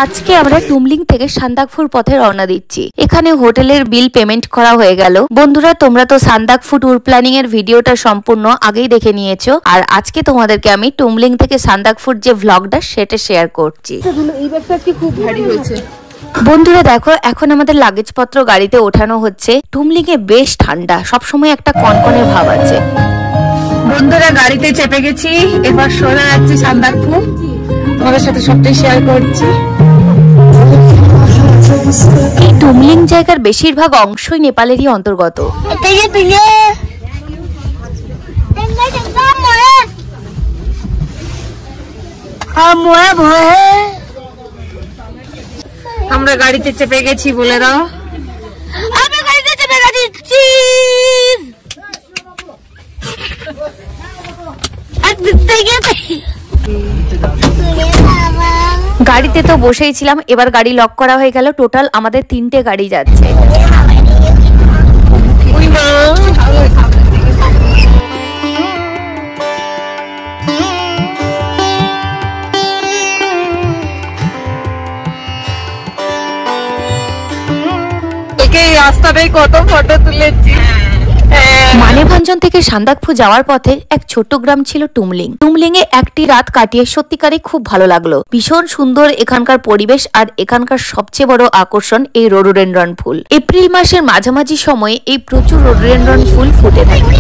আজকে আমরা টুমলিং থেকে সান্দাকফু পথে রওনা দিচ্ছি। এখানে হোটেলের বিল পেমেন্ট করা হয়ে গেল। বন্ধুরা, তোমরা তো সান্দাকফু ট্যুর প্ল্যানিং এর ভিডিওটা সম্পূর্ণ আগেই দেখে নিয়েছো, আর আজকে তোমাদেরকে আমি টুমলিং থেকে সান্দাকফুর যে ভ্লগটা সেটা শেয়ার করছি। এই ব্যাগটা কি খুব ভারী হয়েছে। বন্ধুরা দেখো, এখন আমাদের লাগেজপত্র গাড়িতে ওঠানো হচ্ছে। টুমলিং এ বেশ ঠান্ডা, সবসময় একটা কনকনে ভাব আছে। বন্ধুরা গাড়িতে চেপে গেছি, এবার সোজা যাচ্ছি সান্দাকফু। তোমাদের সাথে সবটাই শেয়ার করছি। এই টুমলিং জায়গার বেশিরভাগ অংশই নেপালেরই অন্তর্গত। আমরা গাড়িতে চেপে গেছি, বলে দাও। আমি গাড়িতে চেপে গেছি। গাড়িতে তো বসেই ছিলাম, এবার গাড়ি লক করা হয়ে গেল। টোটাল আমাদের 3টে গাড়ি যাচ্ছে। রাস্তাটাই কত ফটো তুলেছি। মানেভঞ্জন থেকে সান্দাকফু যাওয়ার পথে এক ছোট্ট গ্রাম ছিল টুমলিং। টুমলিং এ একটি রাত কাটিয়ে সত্যিকারে খুব ভালো লাগলো। ভীষণ সুন্দর এখানকার পরিবেশ, আর এখানকার সবচেয়ে বড় আকর্ষণ এই রোডোডেনড্রন ফুল। এপ্রিল মাসের মাঝামাঝি সময়ে এই প্রচুর রোডোডেনড্রন ফুল ফুটে থাকে।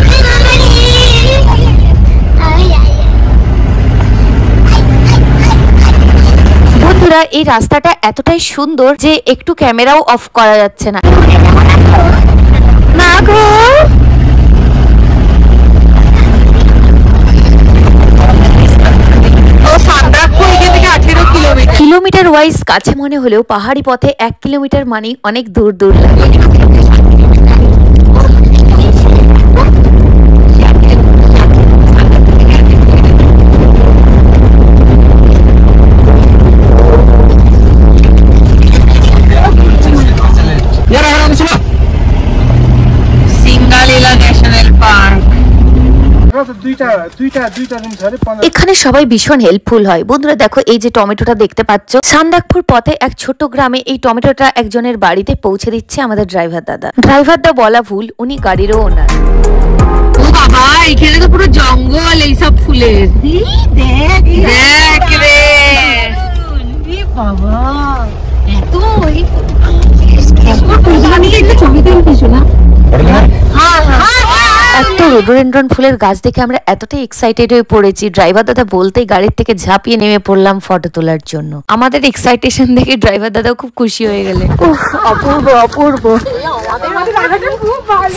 বন্ধুরা, এই রাস্তাটা এতটাই সুন্দর যে একটু ক্যামেরাও অফ করা যাচ্ছে না। কিলোমিটার ওয়াইজ কাছে মনে হলেও পাহাড়ি পথে 1 কিলোমিটার মানে অনেক দূর দূর লাগে। এখানে সবাই ভীষণ হেল্পফুল হয়। বন্ধুরা দেখো, এই যে টমেটোটা দেখতে পাচ্ছ, সান্দাকফুর পথে এক ছোট গ্রামে এই টমেটোটা একজনের বাড়িতে পৌঁছে দিচ্ছে আমাদের ড্রাইভার দাদা। ড্রাইভার দা বলা ভুল, উনি গাড়িরও ওনার। ও বাবা, এখানে তো পুরো জঙ্গল এইসব ফুলের। দেখ রে বাবা, এত ছবি তুলছিস না? এত রোডোডেনড্রন ফুলের গাছ দেখে আমরা এতটাই এক্সাইটেড হয়ে পড়েছি, ড্রাইভার দাদা বলতেই গাড়ির থেকে ঝাঁপিয়ে নেমে পড়লাম ফটো তোলার জন্য। আমাদের এক্সাইটেশন দেখে ড্রাইভার দাদাও খুব খুশি হয়ে গেলেন। অপূর্ব অপূর্ব।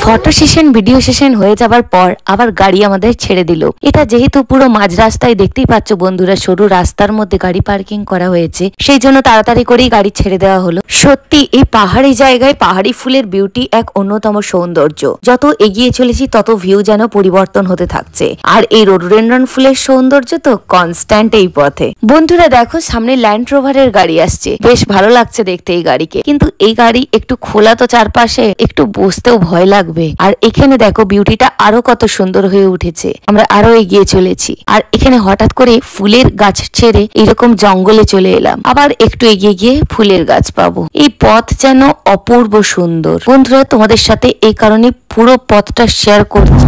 ফটো সেশন, ভিডিও সেশন হয়ে যাবার পর আবার গাড়ি আমাদের ছেড়ে দিল। এটা যেহেতু পুরো মাঝ রাস্তায়, দেখতেই পাচ্ছ বন্ধুরা, সরু রাস্তার মধ্যে গাড়ি পার্কিং করা হয়েছে, সেই জন্য তাড়াতাড়ি করেই গাড়ি ছেড়ে দেওয়া হলো। সত্যি এই পাহাড়ি জায়গায় পাহাড়ি ফুলের বিউটি এক অন্যতম সৌন্দর্য। যত এগিয়ে চলেছি তত ভিউ যেন পরিবর্তন হতে থাকছে, আর এই রোডোডেনড্রন ফুলের সৌন্দর্য তো কনস্ট্যান্ট এই পথে। বন্ধুরা দেখো, সামনে ল্যান্ড রোভারের গাড়ি আসছে, বেশ ভালো লাগছে দেখতে এই গাড়িকে। কিন্তু এই গাড়ি একটু খোলা তো চারপাশে, একটু বসতেও ভয় লাগবে। আর এখানে দেখো বিউটিটা আরো কত সুন্দর হয়ে উঠেছে। আমরা আরো এগিয়ে চলেছি, আর এখানে হঠাৎ করে ফুলের গাছ ছেড়ে এরকম জঙ্গলে চলে এলাম। আবার একটু এগিয়ে গিয়ে ফুলের গাছ পাবো। এই পথ যেন অপূর্ব সুন্দর। বন্ধুরা, তোমাদের সাথে এই কারণে পুরো পথটা শেয়ার করছি।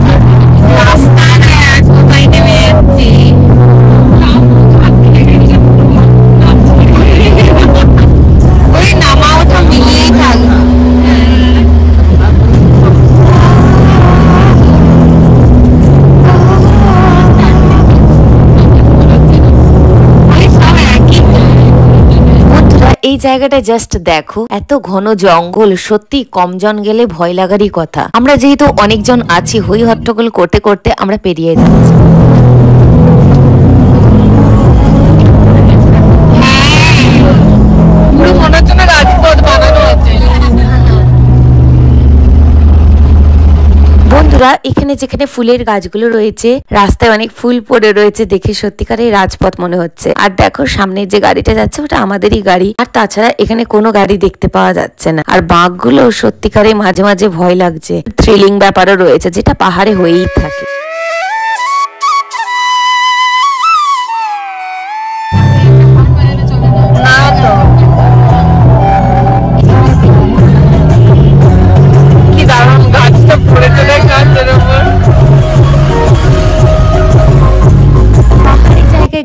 এই জায়গাটা জাস্ট দেখো, এত ঘন জঙ্গল, সত্যি কম জন গেলে ভয় লাগারই কথা। আমরা যেহেতু অনেকজন আছি, হই হট্টগোল করতে করতে আমরা পেরিয়ে যাচ্ছি। বন্ধুরা, এখানে যেখানে ফুলের গাছগুলো রয়েছে, রাস্তায় অনেক ফুল পড়ে রয়েছে, দেখে সত্যিকারের রাজপথ মনে হচ্ছে। আর দেখো, সামনে যে গাড়িটা যাচ্ছে ওটা আমাদেরই গাড়ি। আর তাছাড়া এখানে কোনো গাড়ি দেখতে পাওয়া যাচ্ছে না। আর বাঘগুলো সত্যিকারে মাঝে মাঝে ভয় লাগছে। থ্রিলিং ব্যাপারও রয়েছে, যেটা পাহাড়ে হয়েই থাকে।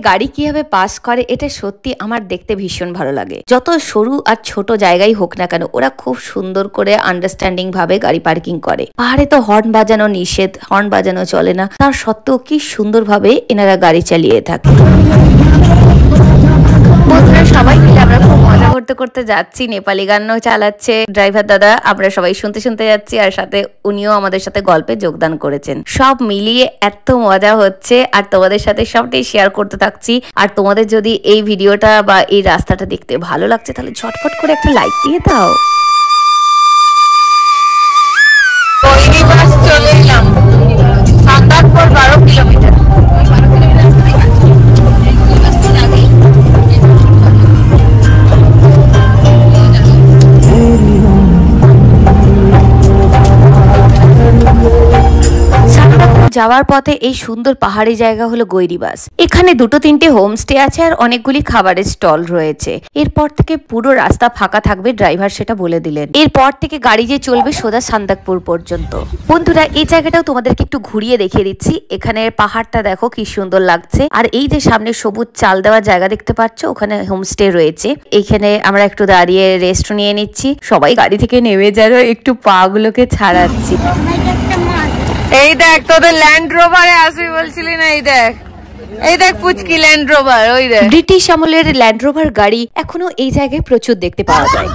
গাড়ি কিভাবে পাস করে এটা সত্যি আমার দেখতে ভীষণ ভালো লাগে। যত সরু আর ছোট জায়গায় হোক না কেন ওরা খুব সুন্দর করে আন্ডারস্ট্যান্ডিং ভাবে গাড়ি পার্কিং করে। পাহাড়ে তো হর্ন বাজানো নিষেধ, হর্ন বাজানো চলে না, তার সত্ত্বেও কি সুন্দরভাবে এনারা গাড়ি চালিয়ে থাকে। বন্ধুরা সবাই মিলে আমরা খুব মজা করতে করতে যাচ্ছি, নেপালি গানও চালাচ্ছে ড্রাইভার দাদা, আমরা সবাই শুনতে শুনতে যাচ্ছি আর সাথে উনিও আমাদের সাথে গল্পে যোগদান করেছেন। সব মিলিয়ে এত মজা হচ্ছে আর তোমাদের সাথে সবটাই শেয়ার করতে থাকছি। আর তোমাদের যদি এই ভিডিওটা বা এই রাস্তাটা দেখতে ভালো লাগছে তাহলে ঝটফট করে একটা লাইক দিয়ে দাও। চলে এলাম সান্দাকপুর 12 কিলোমিটার। যাওয়ার পথে এই সুন্দর পাহাড়ি জায়গা হলো গৈরিবাস। এখানে 2-3টে হোমস্টে আছে আর অনেকগুলি খাবারের স্টল রয়েছে। এরপর থেকে পুরো রাস্তা ফাঁকা থাকবে, ড্রাইভার সেটা বলে দিলেন। এরপর থেকে গাড়ি যে চলবে সোজা সান্দাকপুর পর্যন্ত। বন্ধুরা এই জায়গাটাও তোমাদেরকে একটু ঘুরিয়ে দেখিয়ে দিচ্ছি। এখানে পাহাড়টা দেখো কি সুন্দর লাগছে। আর এই যে সামনে সবুজ চাল দেওয়া জায়গা দেখতে পাচ্ছ, ওখানে হোমস্টে রয়েছে। এখানে আমরা একটু দাঁড়িয়ে রেস্ট নিয়ে নিচ্ছি। সবাই গাড়ি থেকে নেমে যাবে, একটু পা গুলোকে ছাড়াচ্ছি। এই দেখ তোদের ল্যান্ড রোভারে আসবি বলছিলি না, এই দেখ, এই দেখ পুচকি ল্যান্ড রোভার, ওই দেখ। ব্রিটিশ আমলের ল্যান্ড রোভার গাড়ি এখনো এই জায়গায় প্রচুর দেখতে পাওয়া যায়।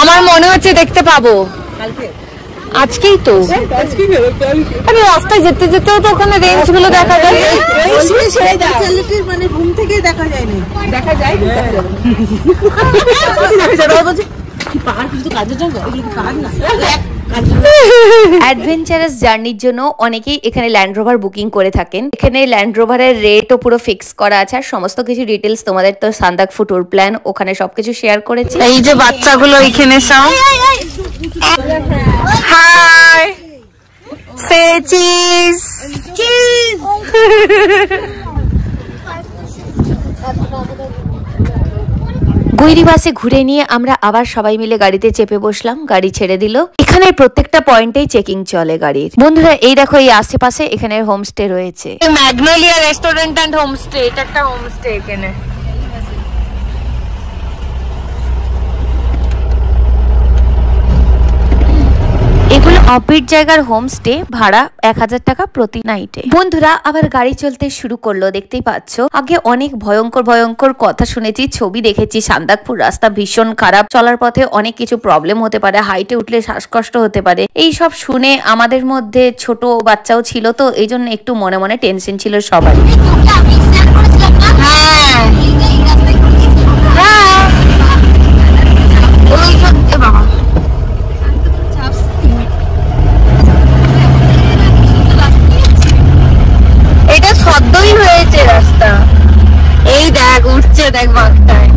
আমার মনে হচ্ছে দেখতে পাবো আজকেই তো। আরে রাস্তায় যেতে যেতেও তো ওখানে রেঞ্জ গুলো দেখা যায়। মানে ঘুম থেকে দেখা যায়নি, দেখা যায় পাহাড় কিন্তু কাজের জন্য, এগুলো কাজ না। অ্যাডভেঞ্চারাস জার্নির জন্য অনেকেই এখানে ল্যান্ড রোভার বুকিং করে থাকেন। এখানে ল্যান্ড রোভারের রেটও পুরো ফিক্স করা আছে আর সমস্ত কিছু ডিটেলস তোমাদের তো সান্দাকফু ট্যুর প্ল্যান ওখানে সবকিছু শেয়ার করেছি। এই যে বাচ্চাগুলো এখানে সব হাই সে চিজ চিজ। গৈরিবাসে ঘুরে নিয়ে আমরা আবার সবাই মিলে গাড়িতে চেপে বসলাম, গাড়ি ছেড়ে দিল। এখানে প্রত্যেকটা পয়েন্টেই চেকিং চলে গাড়ির। বন্ধুরা এই দেখো এই আশেপাশে এখানে হোমস্টে রয়েছে, ম্যাগনোলিয়া রেস্টুরেন্ট এন্ড হোমস্টে, এটা একটা হোমস্টে এখানে। এগুলো অফবিট জায়গার হোমস্টে, ভাড়া 1000 টাকা প্রতি নাইটে। বন্ধুরা আবার গাড়ি চলতে শুরু করলো, দেখতেই পাচ্ছ। আগে অনেক ভয়ঙ্কর ভয়ঙ্কর কথা শুনেছি, ছবি দেখেছি। সান্দাকফু রাস্তা ভীষণ খারাপ, চলার পথে অনেক কিছু প্রবলেম হতে পারে, হাইটে উঠলে শ্বাসকষ্ট হতে পারে। এই সব শুনে আমাদের মধ্যে ছোট বাচ্চাও ছিল, তো এই জন্য একটু মনে মনে টেনশন ছিল সবার। এটা সদ্যই হয়েছে রাস্তা, এই দেখ উঠছে, দেখ বাঘটায়।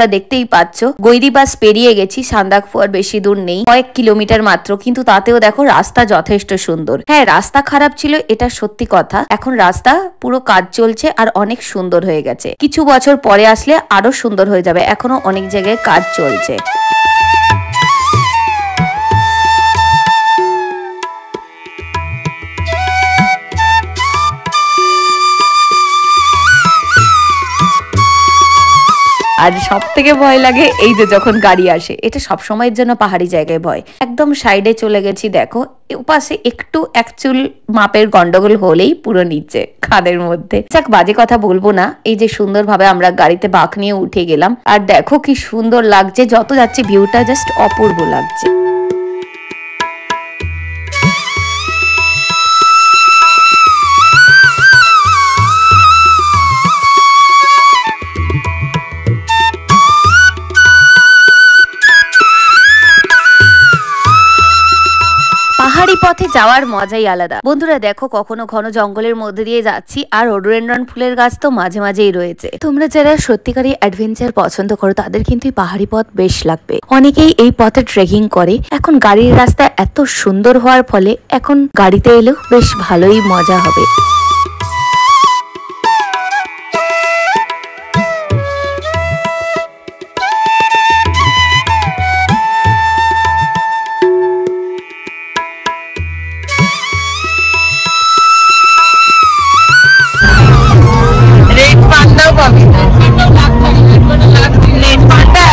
হ্যাঁ দেখতেই পাচ্ছ গৈরিবাস পেরিয়ে গেছি, সান্দাকফু আর বেশি দূর নেই, কয়েক কিলোমিটার মাত্র, কিন্তু তাতেও দেখো রাস্তা যথেষ্ট সুন্দর। হ্যাঁ রাস্তা খারাপ ছিল এটা সত্যি কথা, এখন রাস্তা পুরো কাজ চলছে আর অনেক সুন্দর হয়ে গেছে। কিছু বছর পরে আসলে আরো সুন্দর হয়ে যাবে, এখনো অনেক জায়গায় কাজ চলছে। আর সব থেকে ভয় লাগে এই যে যখন গাড়ি আসে, এটা সব সময়ের জন্য পাহাড়ি জায়গায় ভয়। একদম সাইডে চলে গেছি, দেখো পাশে একটু অ্যাকচুয়াল মাপের গন্ডগোল হলেই পুরো নিচে খাদের মধ্যে। যাক বাজে কথা বলবো না, এই যে সুন্দরভাবে আমরা গাড়িতে বাঁক নিয়ে উঠে গেলাম আর দেখো কি সুন্দর লাগছে, যত যাচ্ছে ভিউটা জাস্ট অপূর্ব লাগছে। পথে যাওয়ার মজাই আলাদা। বন্ধুরা দেখো, কখনো ঘন জঙ্গলের মধ্যে দিয়ে যাচ্ছি আর রোডোডেনড্রন ফুলের গাছ তো মাঝে মাঝেই রয়েছে। তোমরা যারা সত্যিকারই অ্যাডভেঞ্চার পছন্দ করো তাদের কিন্তু এই পাহাড়ি পথ বেশ লাগবে। অনেকেই এই পথে ট্রেকিং করে। এখন গাড়ির রাস্তা এত সুন্দর হওয়ার ফলে এখন গাড়িতে এলেও বেশ ভালোই মজা হবে।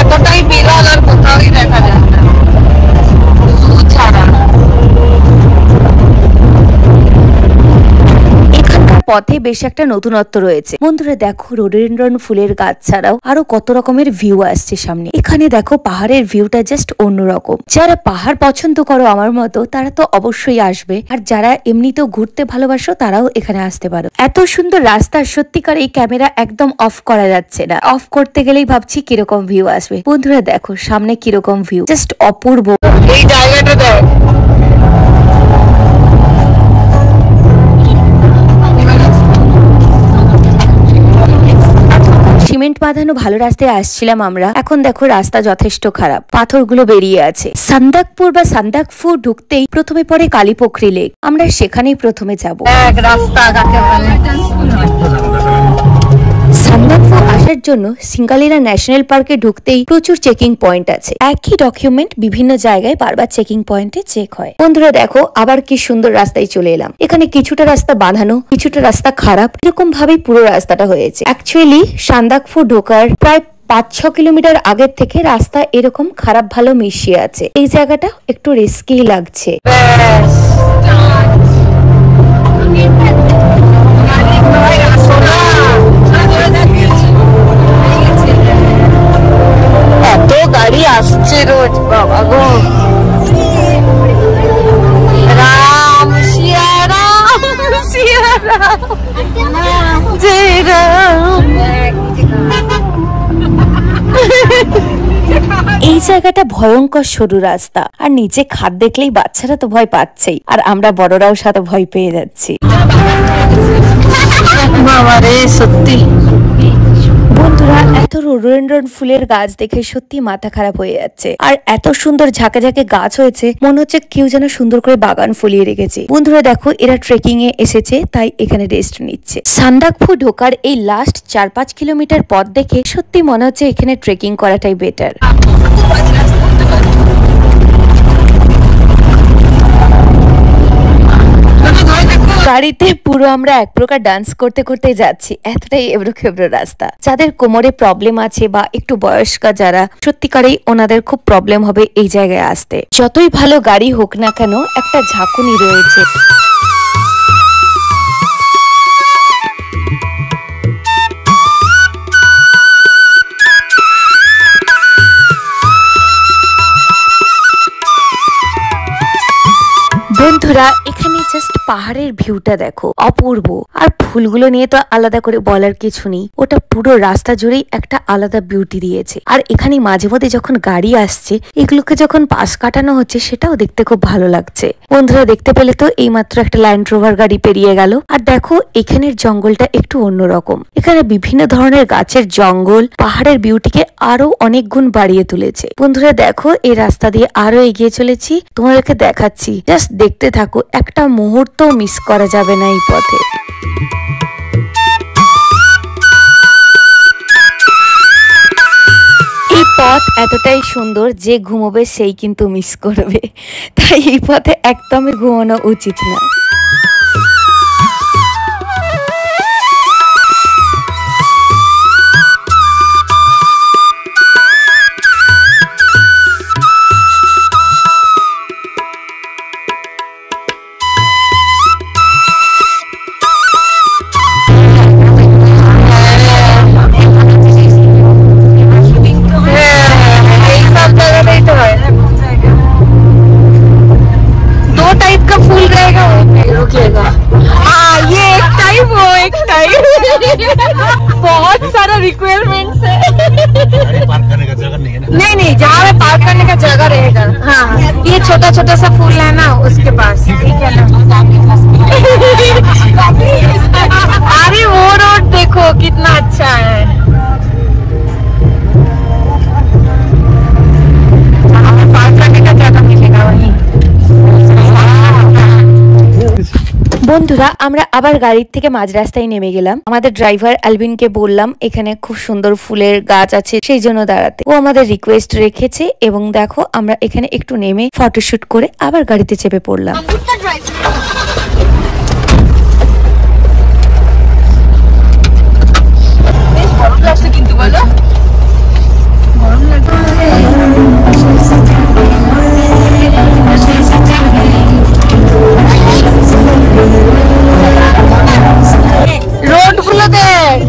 এতটাই বিরল আর কোথাওই দেখা যায় না ছাড়া। পথে বেশ একটা নতুনত্ব রয়েছে। বন্ধুরা দেখো, রোডোডেনড্রন ফুলের গাছ ছাড়াও আরো কত রকমের ভিউ আসছে সামনে। এখানে দেখো পাহাড়ের ভিউটা জাস্ট অন্যরকম। যারা পাহাড় পছন্দ করো আমার মতো তারা তো অবশ্যই আসবে, আর যারা এমনিতেও ঘুরতে ভালোবাসো তারাও এখানে আসতে পারো। এত সুন্দর রাস্তা, সত্যিকার এই ক্যামেরা একদম অফ করা যাচ্ছে না। অফ করতে গেলেই ভাবছি কিরকম ভিউ আসবে। বন্ধুরা দেখো সামনে কিরকম ভিউ, জাস্ট অপূর্ব। এই জায়গাটা দেখ, সিমেন্ট বাঁধানো ভালো রাস্তায় আসছিলাম আমরা। এখন দেখো রাস্তা যথেষ্ট খারাপ, পাথরগুলো বেরিয়ে আছে। সান্দাকপুর বা সান্দাকফু ঢুকতেই প্রথমে পড়ে কালীপোখরি লেক। আমরা সেখানেই প্রথমে যাব। রাস্তা সান্দাকফু আসার জন্য সিঙ্গালিলা ন্যাশনাল পার্কে ঢুকতেই প্রচুর চেকিং পয়েন্ট আছে। একই ডকুমেন্ট বিভিন্ন জায়গায় বারবার চেকিং পয়েন্টে চেক হয়। বন্ধুরা দেখো, আবার কি সুন্দর রাস্তায় চলে এলাম। এখানে কিছুটা রাস্তা বাঁধানো, কিছুটা রাস্তা খারাপ, এরকম ভাবেই পুরো রাস্তাটা হয়েছে। অ্যাকচুয়ালি সান্দাকফু ঢোকার প্রায় 5-6 কিলোমিটার আগের থেকে রাস্তা এরকম খারাপ ভালো মিশিয়ে আছে। এই জায়গাটা একটু রিস্কি লাগছে। এত গাড়ি আসছে রোজ, বাবা গো। রাম সিয়া রাম সিয়া রাম জয় রাম। এই জায়গাটা ভয়ঙ্কর সরু রাস্তা, আর নিচে খাদ দেখলেই বাচ্চারা তো ভয় পাচ্ছেই, আর আমরা বড়রাও সাথে ভয় পেয়ে যাচ্ছি। বাবা রে, সত্যি বন্ধুরা এত রোডোডেনড্রন ফুলের গাছ দেখে সত্যি মাথা খারাপ হয়ে যাচ্ছে। আর এত সুন্দর ঝাঁকে ঝাঁকে গাছ হয়েছে, মনে হচ্ছে কেউ যেন সুন্দর করে বাগান ফলিয়ে রেখেছে। বন্ধুরা দেখো, এরা ট্রেকিং এ এসেছে তাই এখানে রেস্ট নিচ্ছে। সান্দাকফু ঢোকার এই লাস্ট 4-5 কিলোমিটার পথ দেখে সত্যি মনে হচ্ছে এখানে ট্রেকিং করাটাই বেটার। গাড়িতে পুরো আমরা এক প্রকার ডান্স করতে করতে যাচ্ছি, এতটাই এবড়ো খেবড়ো রাস্তা। যাদের কোমরে প্রবলেম আছে বা একটু বয়স্কা যারা, সত্যিকারেই ওনাদের খুব প্রবলেম হবে এই জায়গায় আসতে। যতই ভালো গাড়ি হোক না কেন, একটা ঝাঁকুনি রয়েছে। বন্ধুরা এখানে জাস্ট পাহাড়ের ভিউটা দেখো, অপূর্ব। আর ফুলগুলো নিয়ে তো আলাদা করে বলার কিছু নেই, ওটা পুরো রাস্তা জুড়েই একটা আলাদা বিউটি দিয়েছে। আর এখানে মাঝে মধ্যে যখন গাড়ি আসছে, এগুলোকে যখন পাশ কাটানো হচ্ছে, সেটাও দেখতে খুব ভালো লাগছে। বন্ধুরা দেখতে পেলে তো এইমাত্র একটা ল্যান্ড রোভার গাড়ি পেরিয়ে গেল। আর দেখো এখানের জঙ্গলটা একটু অন্যরকম। এখানে বিভিন্ন ধরনের গাছের জঙ্গল পাহাড়ের বিউটিকে আরো অনেক গুণ বাড়িয়ে তুলেছে। বন্ধুরা দেখো, এই রাস্তা দিয়ে আরো এগিয়ে চলেছি, তোমাদেরকে দেখাচ্ছি। জাস্ট দেখতে থাকো, একটা মুহূর্ত মিস করা যাবে না এই পথে। এই পথ এতটাই সুন্দর যে ঘুমোবে সেই কিন্তু মিস করবে, তাই এই পথে একদমই ঘুমানো উচিত না। बहुत सारा रिक्वायरमेंट्स है। पार्क करने का जगह नहीं है ना? नहीं, जहाँ पे पार्क करने का जगह रहेगा। हाँ, ये छोटा छोटा सा फूल है ना उसके पास, ठीक है ना। अरे वो रोड देखो कितना अच्छा है। पार्क करने का जगह मिलेगा वहीं। বন্ধুরা আমরা আবার গাড়ির থেকে মাঝ রাস্তায় নেমে গেলাম। আমাদের ড্রাইভার আলবিনকে বললাম এখানে খুব সুন্দর ফুলের গাছ আছে সেই জন্য দাঁড়াতে। ও আমাদের রিকোয়েস্ট রেখেছে এবং দেখো আমরা এখানে একটু নেমে ফটোশুট করে আবার গাড়িতে চেপে পড়লাম। বেশ গরম লাগছে কিন্তু বলো, গরম লাগছে। रोड गुलो देख,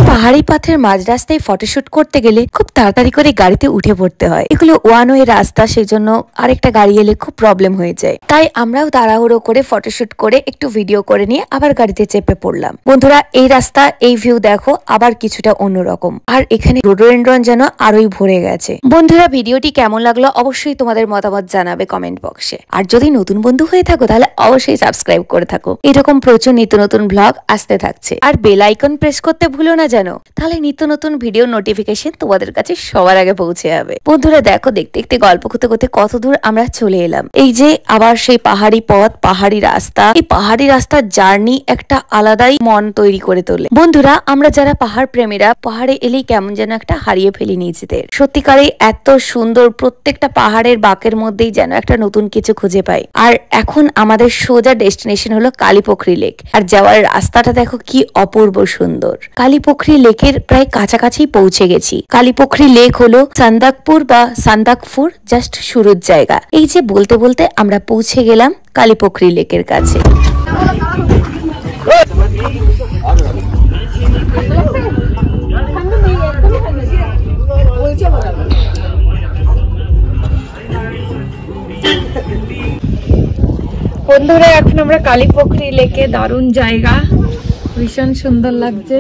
পাহাড়ি পথের মাঝ রাস্তায় ফটোশুট করতে গেলে খুব তাড়াতাড়ি করে গাড়িতে উঠে পড়তে হয়। এগুলো ওয়ান ওয়ে রাস্তা, সেই জন্য আরেকটা গাড়ি এলে খুব প্রবলেম হয়ে যায়। তাই আমরাও তাড়াহুড়ো করে ফটোশুট করে একটু ভিডিও করে নিয়ে আবার গাড়িতে চেপে পড়লাম। বন্ধুরা এই রাস্তা, এই ভিউ দেখো আবার কিছুটা অন্যরকম, আর এখানে রোডোডেনড্রন যেন আরোই ভরে গেছে। বন্ধুরা ভিডিওটি কেমন লাগলো অবশ্যই তোমাদের মতামত জানাবে কমেন্ট বক্সে। আর যদি নতুন বন্ধু হয়ে থাকো তাহলে অবশ্যই সাবস্ক্রাইব করে থাকো। এরকম প্রচুর নিত্য নতুন ব্লগ আসতে থাকছে। আর বেল আইকন প্রেস করতে ভুলো না যেন, তাহলে নিত্য নতুন ভিডিও নোটিফিকেশন তোমাদের কাছে সবার আগে পৌঁছে যাবে। বন্ধুরা দেখো দেখতে দেখতে গল্প করতে করতে কত দূর আমরা চলে এলাম। এই যে আবার সেই পাহাড়ি পথ, পাহাড়ি রাস্তা। এই পাহাড়ি রাস্তার জার্নি একটা আলাদাই মন তৈরি করে তোলে। বন্ধুরা আমরা যারা পাহাড় প্রেমীরা, পাহাড়ে এলেই কেমন যেন একটা হারিয়ে ফেলি নিজেদের। সত্যিকারে এত সুন্দর, প্রত্যেকটা পাহাড়ের বাঁকের মধ্যেই যেন একটা নতুন কিছু খুঁজে পাই। আর এখন আমাদের সোজা ডেস্টিনেশন হলো কালীপোখরি লেক। আর যাওয়ার রাস্তাটা দেখো কি অপূর্ব সুন্দর। কালীপোখরি লেকের প্রায় কাছাকাছি পৌঁছে গেছি। কালীপোখরি লেক হলো সান্দাকপুর বা সান্দাকফুর জাস্ট শুরুর জায়গা। এই যে বলতে বলতে আমরা পৌঁছে গেলাম কালীপোখরি লেকের কাছে। বন্ধুরা এখন আমরা কালীপোখরি লেকে, দারুণ জায়গা, ভীষণ সুন্দর লাগছে।